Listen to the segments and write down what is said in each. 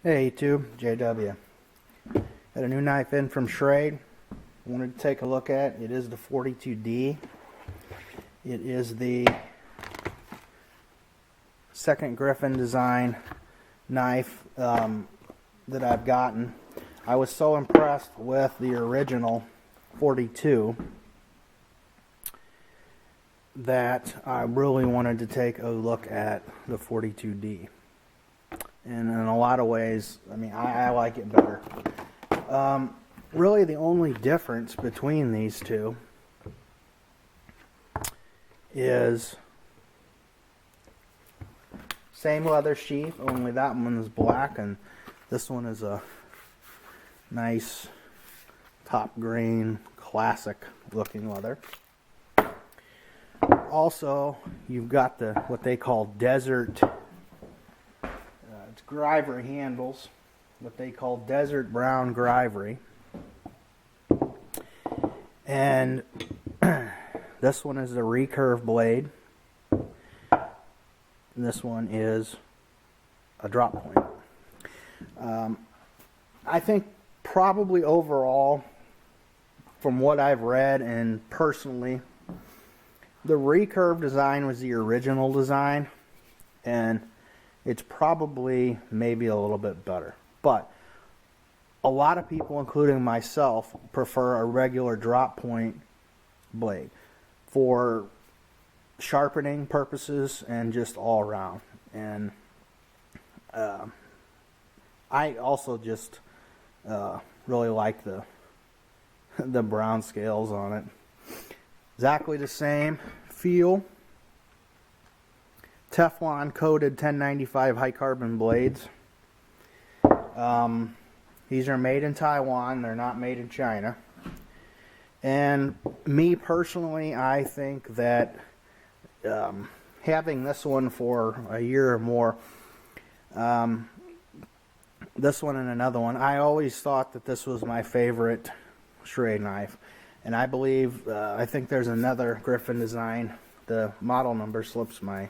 Hey YouTube, JW. Had a new knife in from Schrade. Wanted to take a look at. It is the 42D. It is the second Griffin design knife that I've gotten. I was so impressed with the original 42 that I really wanted to take a look at the 42D. And in a lot of ways, I mean, I like it better. Really the only difference between these two is same leather sheath, only that one is black and this one is a nice top green classic looking leather. Also, you've got the what they call desert Grivory handles, what they call desert brown Grivory, and this one is the Recurve Blade, and this one is a drop point. I think probably overall, from what I've read and personally, the Recurve design was the original design, and it's probably maybe a little bit better. But a lot of people, including myself, prefer a regular drop point blade for sharpening purposes and just all around. And I also just really like the brown scales on it. Exactly the same feel. Teflon coated 1095 high carbon blades. These are made in Taiwan, they're not made in China. And me personally, I think that having this one for a year or more, this one and another one, I always thought that this was my favorite Schrade knife. And I believe, I think there's another Griffin design. The model number slips my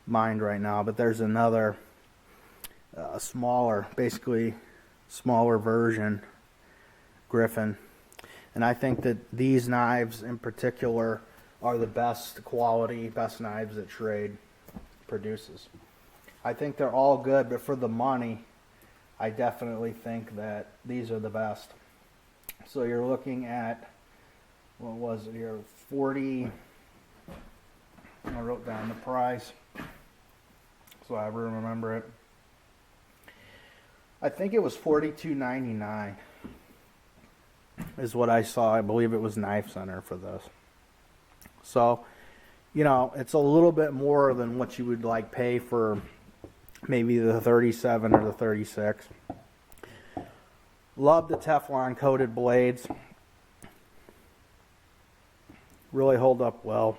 mind right now, but there's another smaller, basically smaller version Griffin, and I think that these knives in particular are the best quality, best knives that Schrade produces. I think they're all good, but for the money, I definitely think that these are the best. So you're looking at, what was it here, 40, I wrote down the price so I remember it. I think it was $42.99 is what I saw. I believe it was Knife Center for this. So, you know, it's a little bit more than what you would like pay for maybe the 37 or the 36. Love the Teflon coated blades. Really hold up well.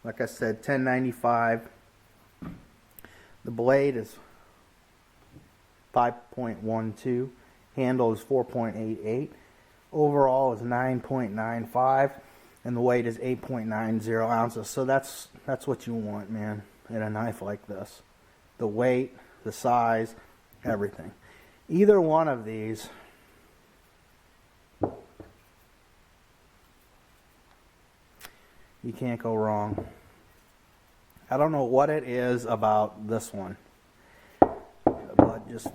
Like I said, 1095. The blade is 5.12. Handle is 4.88. Overall is 9.95, and the weight is 8.90 ounces. So that's what you want, man, in a knife like this. The weight, the size, everything. Either one of these, you can't go wrong. I don't know what it is about this one, but just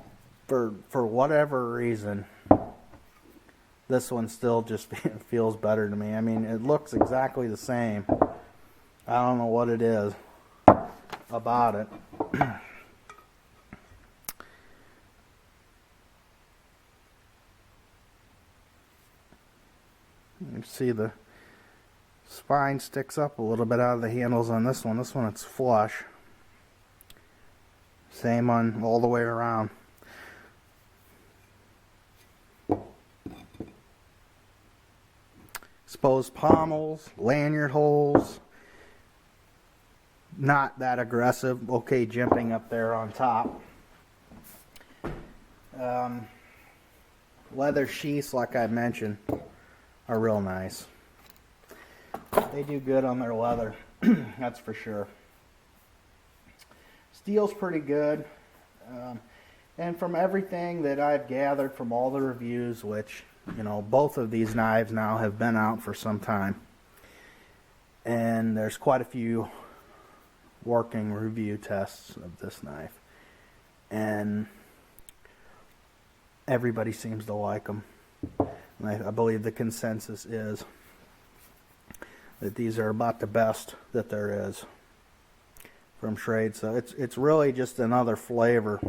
for whatever reason, this one still just feels better to me. I mean, it looks exactly the same. I don't know what it is about it. You see the spine sticks up a little bit out of the handles on this one. This one it's flush. Same on all the way around. Exposed pommels, lanyard holes. Not that aggressive. Okay, jimping up there on top. Leather sheaths, like I mentioned. are real nice. They do good on their leather, that's for sure. Steel's pretty good. And from everything that I've gathered from all the reviews, which, you know, both of these knives now have been out for some time, and there's quite a few working review tests of this knife, and everybody seems to like them. And I believe the consensus is that these are about the best that there is from Schrade. So it's really just another flavor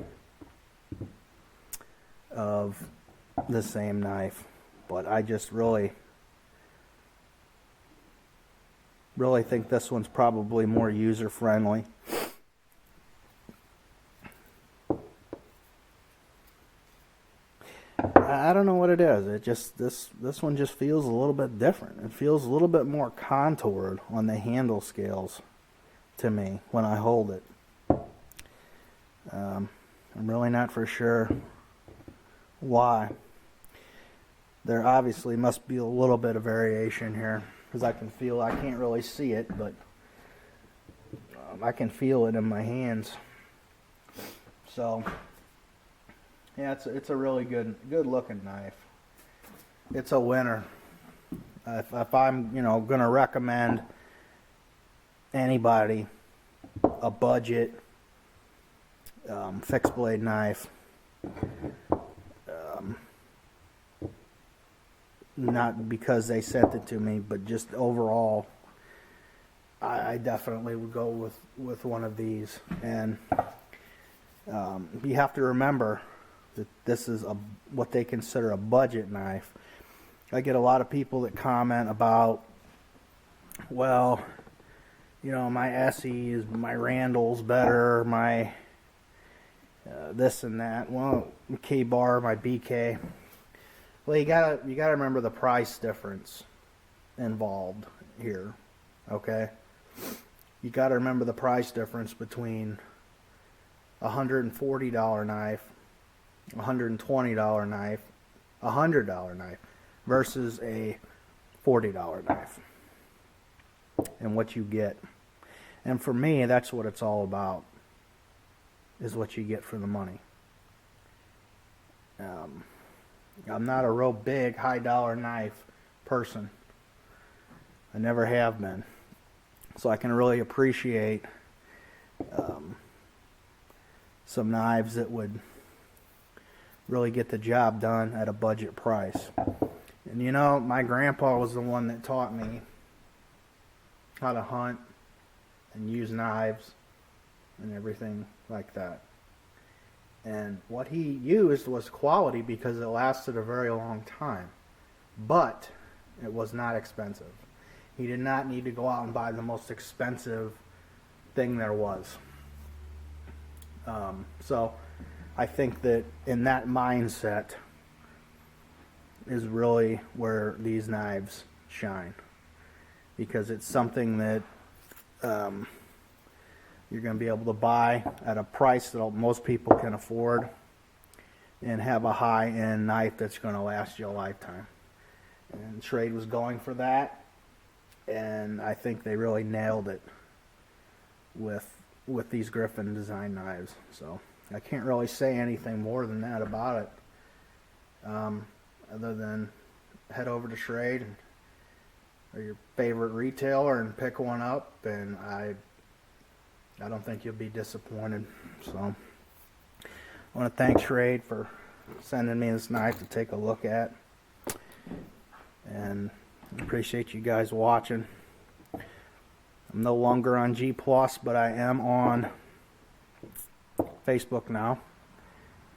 of the same knife, but I just really think this one's probably more user friendly. I don't know what it is. It just this one just feels a little bit different. It feels a little bit more contoured on the handle scales to me when I hold it. I'm really not for sure why. There obviously must be a little bit of variation here, because I can't really see it, but I can feel it in my hands. So yeah, it's a really good looking knife. It's a winner. If I'm going to recommend anybody a budget fixed blade knife, not because they sent it to me, but just overall, I definitely would go with one of these. And you have to remember that this is what they consider a budget knife. I get a lot of people that comment about, well, my Essie is, my Randall's better, my this and that. Well, K-bar, my BK. Well, you gotta remember the price difference involved here. Okay, you gotta remember the price difference between a $140 knife, $120 knife, $100 knife versus a $40 knife, and what you get. And for me, that's what it's all about, is what you get for the money. I'm not a real big high dollar knife person. I never have been. So I can really appreciate some knives that would really get the job done at a budget price. And my grandpa was the one that taught me how to hunt and use knives and everything like that. And what he used was quality because it lasted a very long time. But it was not expensive. He did not need to go out and buy the most expensive thing there was. So I think that in that mindset is really where these knives shine. Because it's something that you're going to be able to buy at a price that most people can afford and have a high-end knife that's going to last you a lifetime. And Schrade was going for that, and I think they really nailed it with these Griffin design knives. So I can't really say anything more than that about it, other than head over to Schrade or your favorite retailer and pick one up, and I don't think you'll be disappointed. So I want to thank Schrade for sending me this knife to take a look at, and I appreciate you guys watching. I'm no longer on G+, but I am on Facebook now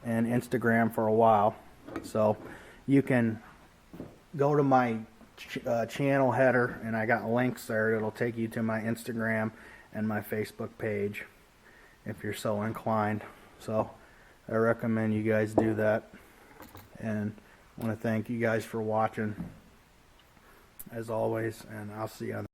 and Instagram for a while. So you can go to my channel header, and I got links there. It'll take you to my Instagram and my Facebook page if you're so inclined. So I recommend you guys do that, and I want to thank you guys for watching as always, and I'll see you on